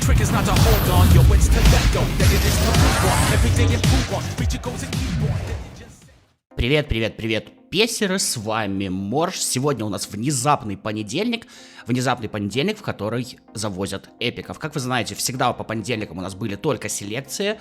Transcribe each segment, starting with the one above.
Triggers not to hold on, yo, it's to let go. That it is to move on, every day improve on. Reach your goals and keep on. Привет, привет, привет, песеры, с вами Морж. Сегодня у нас внезапный понедельник, в который завозят эпиков. Как вы знаете, всегда по понедельникам у нас были только селекции.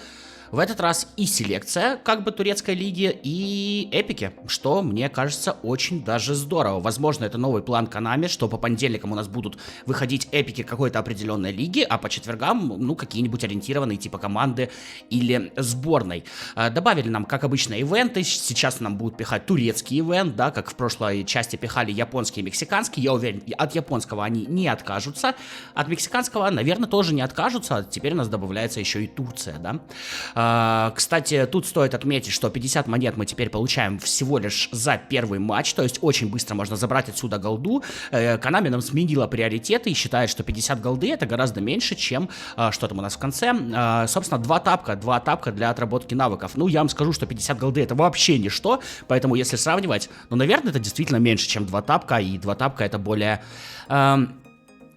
В этот раз и селекция, как бы, турецкой лиги, и эпики, что, мне кажется, очень даже здорово. Возможно, это новый план Konami, что по понедельникам у нас будут выходить эпики какой-то определенной лиги, а по четвергам, ну, какие-нибудь ориентированные типа команды или сборной. Добавили нам, как обычно, ивенты. Сейчас нам будут пихать турецкий ивент, да, как в прошлой части пихали японский и мексиканский. Я уверен, от японского они не откажутся, от мексиканского, наверное, тоже не откажутся. Теперь у нас добавляется еще и Турция, да. Кстати, тут стоит отметить, что 50 монет мы теперь получаем всего лишь за первый матч, то есть очень быстро можно забрать отсюда голду. Konami нам сменила приоритеты и считает, что 50 голды это гораздо меньше, чем что там у нас в конце. Собственно, два тапка для отработки навыков. Ну, я вам скажу, что 50 голды это вообще ничто, поэтому если сравнивать, ну, наверное, это действительно меньше, чем 2 тапка, и 2 тапка это более...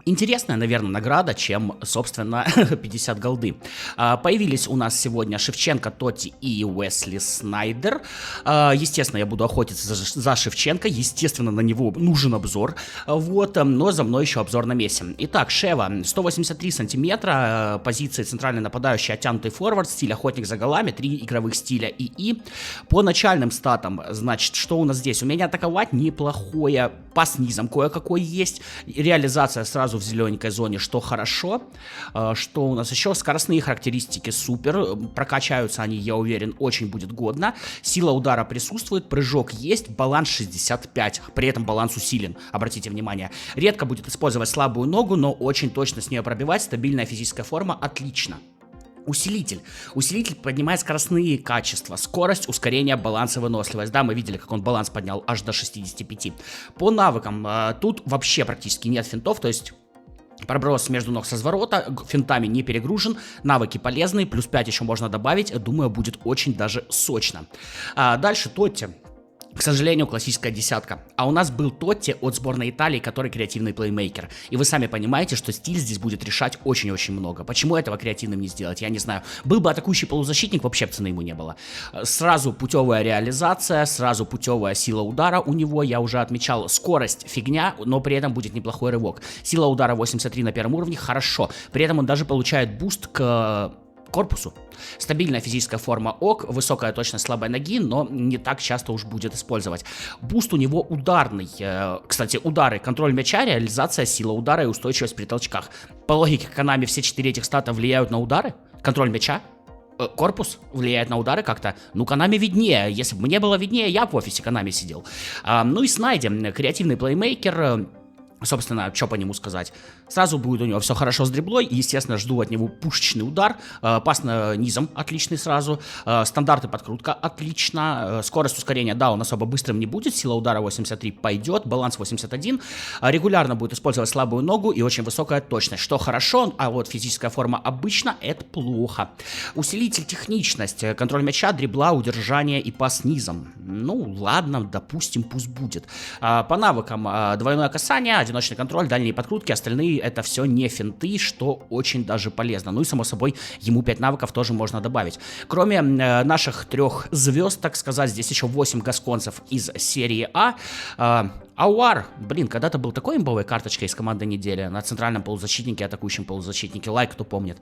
интересная, наверное, награда, чем, собственно, 50 голды. Появились у нас сегодня Шевченко, Тотти и Уэсли Снайдер. Естественно, я буду охотиться за Шевченко. Естественно, на него нужен обзор. Вот, но за мной еще обзор на месте. Итак, Шева, 183 сантиметра, позиции центральный нападающий, оттянутый форвард, стиль охотник за голами, 3 игровых стиля ИИ. По начальным статам, значит, что у нас здесь? Умение атаковать неплохое, пас низом кое-какой есть, реализация сразу в зелененькой зоне, что хорошо. Что у нас еще? Скоростные характеристики супер. Прокачаются они, я уверен, очень будет годно. Сила удара присутствует, прыжок есть, баланс 65. При этом баланс усилен, обратите внимание. Редко будет использовать слабую ногу, но очень точно с нее пробивать. Стабильная физическая форма, отлично. Усилитель. Усилитель поднимает скоростные качества. Скорость, ускорение, баланс и выносливость. Да, мы видели, как он баланс поднял аж до 65. По навыкам, тут вообще практически нет финтов, то есть... Проброс между ног со зворота, финтами не перегружен, навыки полезные, плюс 5 еще можно добавить, думаю, будет очень даже сочно. Дальше Тотти. К сожалению, классическая десятка. А у нас был Тотти от сборной Италии, который креативный плеймейкер. И вы сами понимаете, что стиль здесь будет решать очень-очень много. Почему этого креативным не сделать, я не знаю. Был бы атакующий полузащитник, вообще цены ему не было. Сразу путевая реализация, сразу путевая сила удара у него, я уже отмечал. Скорость фигня, но при этом будет неплохой рывок. Сила удара 83 на первом уровне, хорошо. При этом он даже получает буст к... корпусу. Стабильная физическая форма ок, высокая точность слабой ноги, но не так часто уж будет использовать. Буст у него ударный. Кстати, удары, контроль мяча, реализация, сила удара и устойчивость при толчках. По логике Konami все 4 этих стата влияют на удары? Контроль мяча? Корпус влияет на удары как-то? Ну, Konami виднее. Если бы мне было виднее, я в офисе Konami сидел. Ну и Снайди, креативный плеймейкер. Собственно, что по нему сказать? Сразу будет у него все хорошо с дриблой. Естественно, жду от него пушечный удар. Пас низом отличный сразу. Стандарты подкрутка отлично. Скорость ускорения, да, он особо быстрым не будет. Сила удара 83 пойдет. Баланс 81. Регулярно будет использовать слабую ногу и очень высокая точность. Что хорошо, а вот физическая форма обычно это плохо. Усилитель техничность. Контроль мяча, дрибла, удержание и пас низом. Ну, ладно, допустим, пусть будет. По навыкам двойное касание, одиночный контроль, дальние подкрутки, остальные это все не финты, что очень даже полезно. Ну и само собой, ему 5 навыков тоже можно добавить. Кроме наших 3 звезд, так сказать, здесь еще 8 гасконцев из серии А. Ауар, блин, когда-то был такой имбовой карточкой из команды недели на центральном полузащитнике, атакующем полузащитнике, лайк, кто помнит.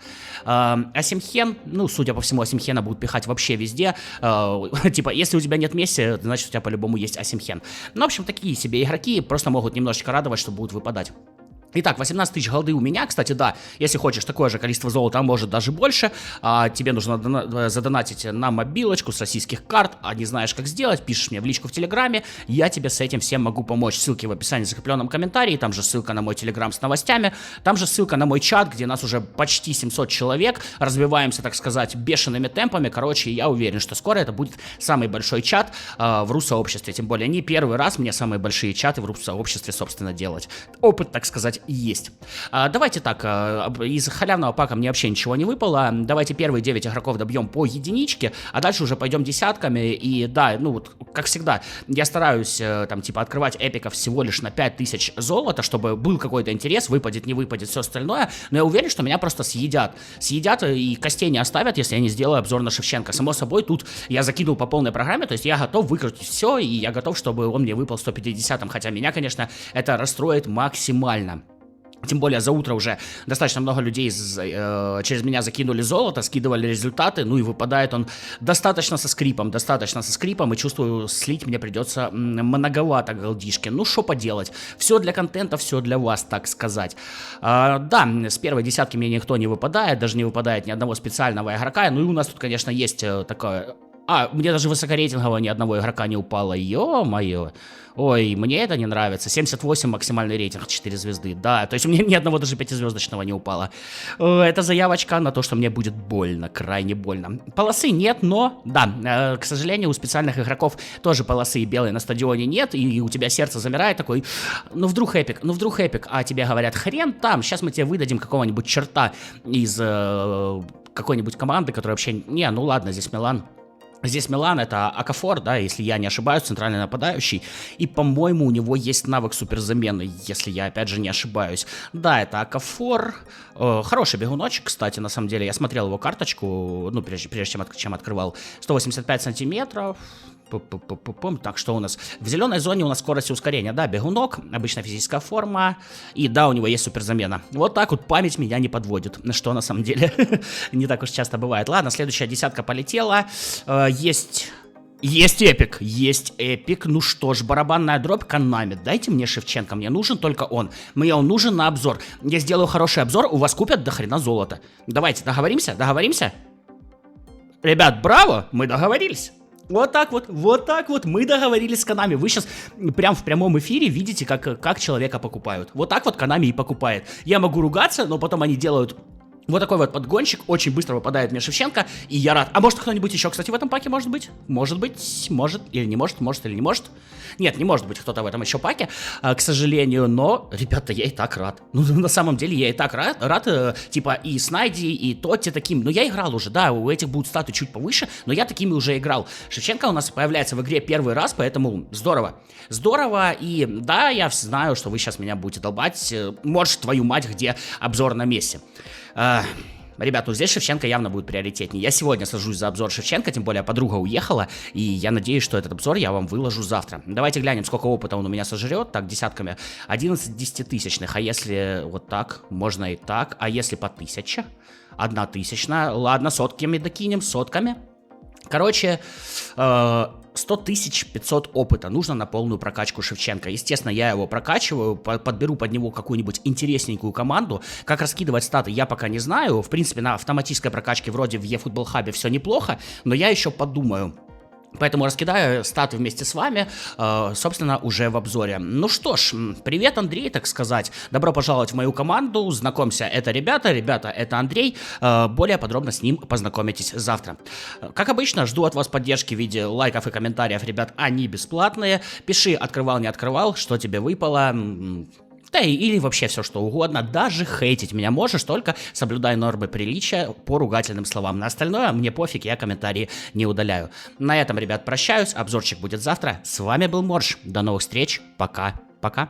Асимхен, ну, судя по всему, Асимхена будут пихать вообще везде. Типа, если у тебя нет Месси, значит, у тебя по-любому есть Асимхен. Ну, в общем, такие себе игроки просто могут немножечко радовать, что будут выпадать. Итак, 18 тысяч голды у меня, кстати, да, если хочешь такое же количество золота, а может даже больше, тебе нужно задонатить на мобилочку с российских карт, а не знаешь, как сделать, пишешь мне в личку в Телеграме, я тебе с этим всем могу помочь. Ссылки в описании в закрепленном комментарии, там же ссылка на мой Телеграм с новостями, там же ссылка на мой чат, где нас уже почти 700 человек, развиваемся, так сказать, бешеными темпами. Короче, я уверен, что скоро это будет самый большой чат в рус-сообществе, тем более не первый раз мне самые большие чаты в рус-сообществе, собственно, делать. Опыт, так сказать, есть. Давайте так, из халявного пака мне вообще ничего не выпало. Давайте первые 9 игроков добьем по единичке, а дальше уже пойдем десятками. И да, ну вот, как всегда, я стараюсь там типа открывать эпиков всего лишь на 5000 золота, чтобы был какой-то интерес, выпадет, не выпадет, все остальное. Но я уверен, что меня просто съедят. Съедят и костей не оставят, если я не сделаю обзор на Шевченко. Само собой, тут я закинул по полной программе, то есть я готов выкрутить все, и я готов, чтобы он мне выпал 150-м. Хотя меня, конечно, это расстроит максимально. Тем более за утро уже достаточно много людей через меня закинули золото, скидывали результаты, ну и выпадает он достаточно со скрипом, и чувствую, слить мне придется многовато голдишки. Ну что поделать, все для контента, все для вас, так сказать. Да, с первой десятки мне никто не выпадает, даже не выпадает ни одного специального игрока, ну и у нас тут, конечно, есть такое... мне даже высокорейтингового ни одного игрока не упало, ё-моё. Ой, мне это не нравится. 78 максимальный рейтинг, 4 звезды. Да, то есть у меня ни одного даже 5-звездочного не упало. Это заявочка на то, что мне будет больно, крайне больно. Полосы нет, но, да, к сожалению, у специальных игроков тоже полосы белые на стадионе нет, и у тебя сердце замирает такой, ну вдруг эпик, а тебе говорят, хрен там, сейчас мы тебе выдадим какого-нибудь черта из какой-нибудь команды, которая вообще, не, ну ладно, здесь Милан. Здесь Милан — это Акафор, да, если я не ошибаюсь, центральный нападающий, и, по-моему, у него есть навык суперзамены, если я, опять же, не ошибаюсь. Да, это Акафор, хороший бегуночек, кстати, на самом деле, я смотрел его карточку, ну, прежде чем открывал, 185 сантиметров. Так, что у нас? В зеленой зоне у нас скорость и ускорение, да, бегунок, обычная физическая форма, и да, у него есть суперзамена. Вот так вот память меня не подводит, что на самом деле не так уж часто бывает. Ладно, следующая десятка полетела, есть эпик, ну что ж, барабанная дробь Konami, дайте мне Шевченко, мне нужен только он, мне он нужен на обзор, я сделаю хороший обзор, у вас купят до хрена золота. Давайте, договоримся? Ребят, браво, мы договорились. Вот так вот мы договорились с Konami. Вы сейчас прям в прямом эфире видите, как человека покупают. Вот так вот Konami и покупает. Я могу ругаться, но потом они делают вот такой вот подгончик. Очень быстро выпадает мне Шевченко, и я рад. А может кто-нибудь еще, кстати, в этом паке может быть? Может или не может, или не может. Нет, не может быть кто-то в этом еще паке, к сожалению, но, ребята, я и так рад. Ну, на самом деле, я и так рад, типа, и Снайди, и Тотти таким. Но я играл уже, да, у этих будут статы чуть повыше, но я такими уже играл. Шевченко у нас появляется в игре первый раз, поэтому здорово. Здорово, и да, я знаю, что вы сейчас меня будете долбать. Может, твою мать, где обзор на Месси. Ребята, ну здесь Шевченко явно будет приоритетнее. Я сегодня сажусь за обзор Шевченко, тем более подруга уехала, и я надеюсь, что этот обзор я вам выложу завтра. Давайте глянем, сколько опыта он у меня сожрет. Так, десятками. 11 десятитысячных, а если вот так, можно и так, а если по 1000? 1000, ладно, сотками докинем, сотками. Короче, 100 500 опыта нужно на полную прокачку Шевченко. Естественно, я его прокачиваю, подберу под него какую-нибудь интересненькую команду. Как раскидывать статы, я пока не знаю. В принципе, на автоматической прокачке вроде в eFootball Hub все неплохо, но я еще подумаю. Поэтому раскидаю статы вместе с вами, собственно, уже в обзоре. Ну что ж, привет, Андрей, так сказать. Добро пожаловать в мою команду. Знакомься, это ребята, это Андрей. Более подробно с ним познакомитесь завтра. Как обычно, жду от вас поддержки в виде лайков и комментариев, ребят, они бесплатные. Пиши, открывал, не открывал, что тебе выпало. Да или вообще все что угодно, даже хейтить меня можешь, только соблюдай нормы приличия по ругательным словам. На остальное мне пофиг, я комментарии не удаляю. На этом, ребят, прощаюсь, обзорчик будет завтра. С вами был Морж, до новых встреч, пока-пока.